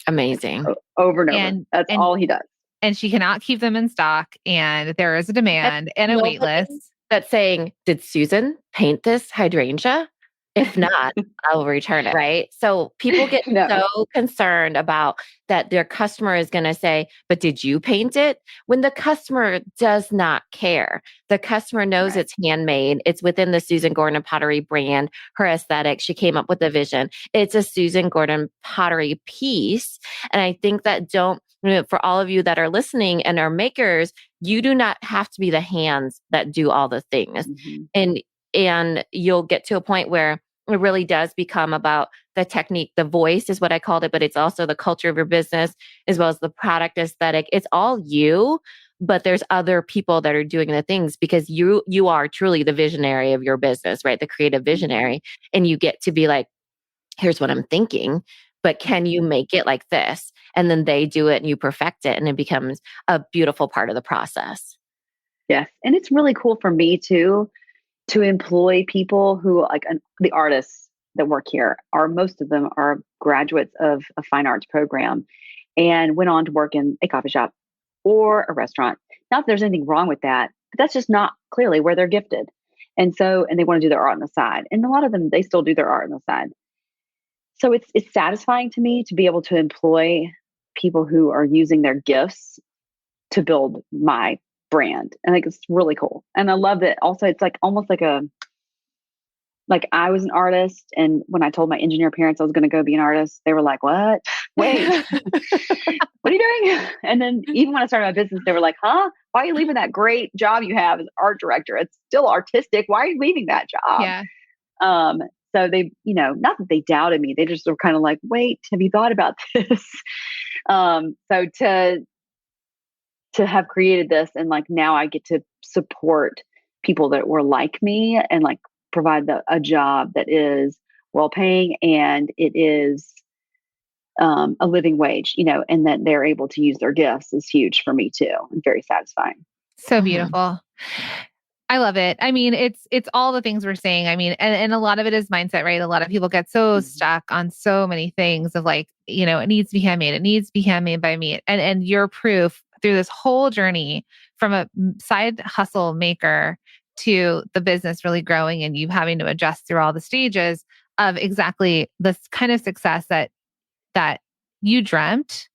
Amazing. over and over. And That's and all he does. and she cannot keep them in stock, and there is a demand and a wait Nobody list. that's saying, did Susan paint this hydrangea? If not, I'll return it. Right. So people get No. so concerned about that their customer is going to say, but did you paint it? When the customer does not care. The customer knows Right. it's handmade. It's within the Susan Gordon Pottery brand, her aesthetic. She came up with the vision. It's a Susan Gordon Pottery piece. And I think that for all of you that are listening and are makers, you do not have to be the hands that do all the things. Mm-hmm. And you'll get to a point where it really does become about the technique. The voice is what I called it, but it's also the culture of your business as well as the product aesthetic. It's all you, but there's other people that are doing the things because you are truly the visionary of your business, right? The creative visionary. And you get to be like, here's what I'm thinking, but can you make it like this? And then they do it and you perfect it and it becomes a beautiful part of the process. Yes. And it's really cool for me too, to employ people who the artists that work here most of them are graduates of a fine arts program and went on to work in a coffee shop or a restaurant. Not that there's anything wrong with that, but that's just not clearly where they're gifted. And they want to do their art on the side. And a lot of them, they still do their art on the side. So it's satisfying to me to be able to employ people who are using their gifts to build my brand. And I think it's really cool. And I love that also it's almost like I was an artist. And when I told my engineer parents I was going to go be an artist, they were like, what? Wait, what are you doing? And then even when I started my business, they were like, huh? Why are you leaving that great job you have as art director? It's still artistic. Why are you leaving that job? Yeah. So they, not that they doubted me. They just were kind of like, wait, have you thought about this? So to have created this and now I get to support people that were like me and provide a job that is well paying and it is a living wage, and that they're able to use their gifts is huge for me too and very satisfying. So beautiful. I love it. I mean, it's all the things we're saying. I mean, and a lot of it is mindset, right? A lot of people get so stuck on so many things of it needs to be handmade. It needs to be handmade by me. And you're proof through this whole journey from a side hustle maker to the business really growing and you having to adjust through all the stages of exactly this kind of success that you dreamt.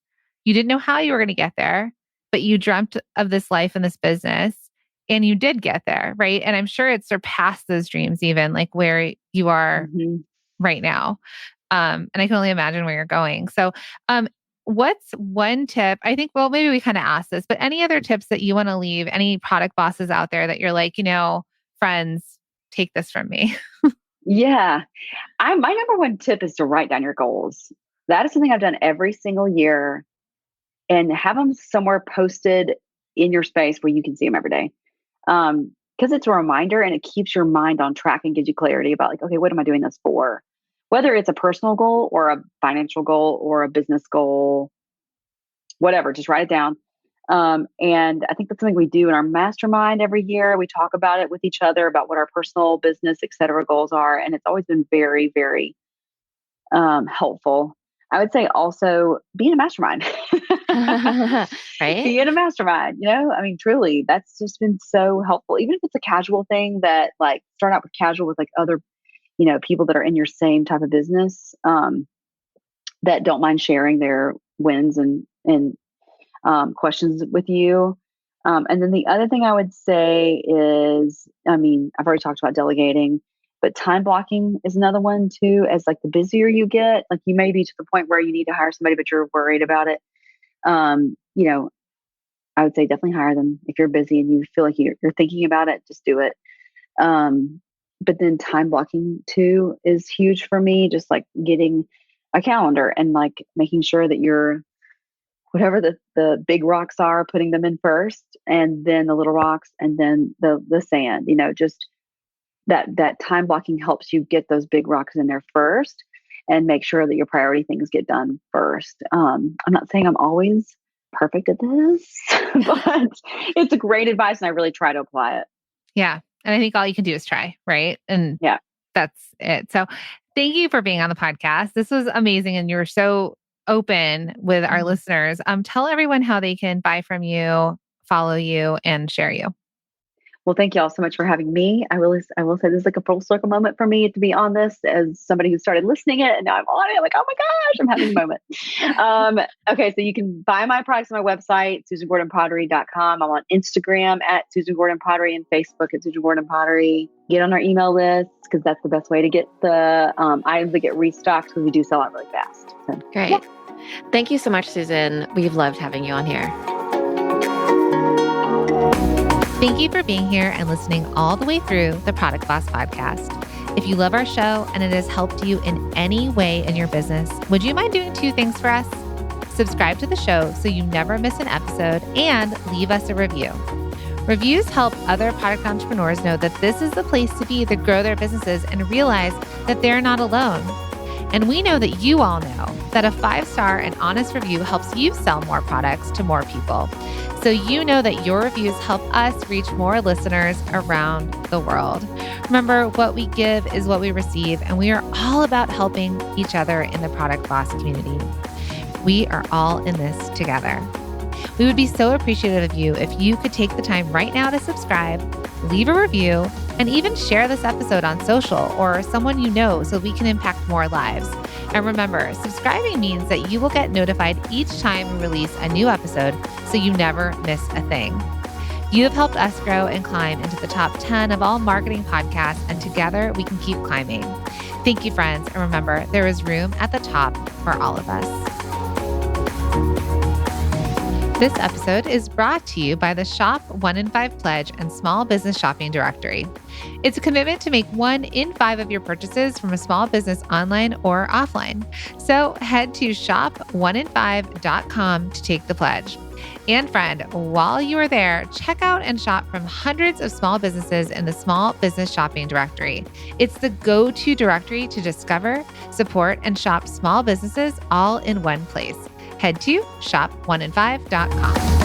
You didn't know how you were going to get there, but you dreamt of this life and this business. And you did get there, right? And I'm sure it surpassed those dreams, even where you are right now. And I can only imagine where you're going. So, what's one tip? I think, well, maybe we kind of asked this, but any other tips that you want to leave any product bosses out there that you're like, friends, take this from me? Yeah. My number one tip is to write down your goals. That is something I've done every single year and have them somewhere posted in your space where you can see them every day. Because it's a reminder and it keeps your mind on track and gives you clarity about okay, what am I doing this for? Whether it's a personal goal or a financial goal or a business goal, whatever, just write it down. And I think that's something we do in our mastermind every year. We talk about it with each other about what our personal, business, et cetera, goals are. And it's always been very, very helpful. I would say also be in a mastermind. Right? Be in a mastermind, I mean, truly, that's just been so helpful. Even if it's a casual thing that start out with casual with other, people that are in your same type of business that don't mind sharing their wins and questions with you. And then the other thing I would say is, I mean, I've already talked about delegating, but time blocking is another one too. As the busier you get, you may be to the point where you need to hire somebody, but you're worried about it. I would say definitely hire them. If you're busy and you feel like you're thinking about it, just do it. But then time blocking too is huge for me. Just getting a calendar and making sure that you're whatever the big rocks are, putting them in first, and then the little rocks, and then the sand. Just that time blocking helps you get those big rocks in there first, and make sure that your priority things get done first. I'm not saying I'm always perfect at this, but it's a great advice, and I really try to apply it. Yeah, and I think all you can do is try, right? And yeah, that's it. So, thank you for being on the podcast. This was amazing, and you were so open with our listeners. Tell everyone how they can buy from you, follow you, and share you. Well, thank you all so much for having me. I will say this is a full circle moment for me to be on this as somebody who started listening it and now I'm on it. I'm oh my gosh, I'm having a moment. Okay. So you can buy my products on my website, SusanGordonPottery.com. I'm on Instagram at Susan Gordon Pottery and Facebook at Susan Gordon Pottery. Get on our email list because that's the best way to get the items that get restocked because we do sell out really fast. So, great. Yeah. Thank you so much, Susan. We've loved having you on here. Thank you for being here and listening all the way through the Product Boss podcast. If you love our show and it has helped you in any way in your business, would you mind doing two things for us? Subscribe to the show so you never miss an episode, and leave us a review. Reviews help other product entrepreneurs know that this is the place to be to grow their businesses and realize that they're not alone. And we know that you all know that a 5-star and honest review helps you sell more products to more people. So you know that your reviews help us reach more listeners around the world. Remember, what we give is what we receive, and we are all about helping each other in the Product Boss community. We are all in this together. We would be so appreciative of you if you could take the time right now to subscribe, leave a review, and even share this episode on social or someone you know so we can impact more lives. And remember, subscribing means that you will get notified each time we release a new episode so you never miss a thing. You have helped us grow and climb into the top 10 of all marketing podcasts, and together we can keep climbing. Thank you, friends. And remember, there is room at the top for all of us. This episode is brought to you by the Shop 1 in 5 Pledge and Small Business Shopping Directory. It's a commitment to make 1 in 5 of your purchases from a small business online or offline. So head to shop1in5.com to take the pledge. And friend, while you are there, check out and shop from hundreds of small businesses in the Small Business Shopping Directory. It's the go-to directory to discover, support, and shop small businesses all in one place. Head to shop1in5.com.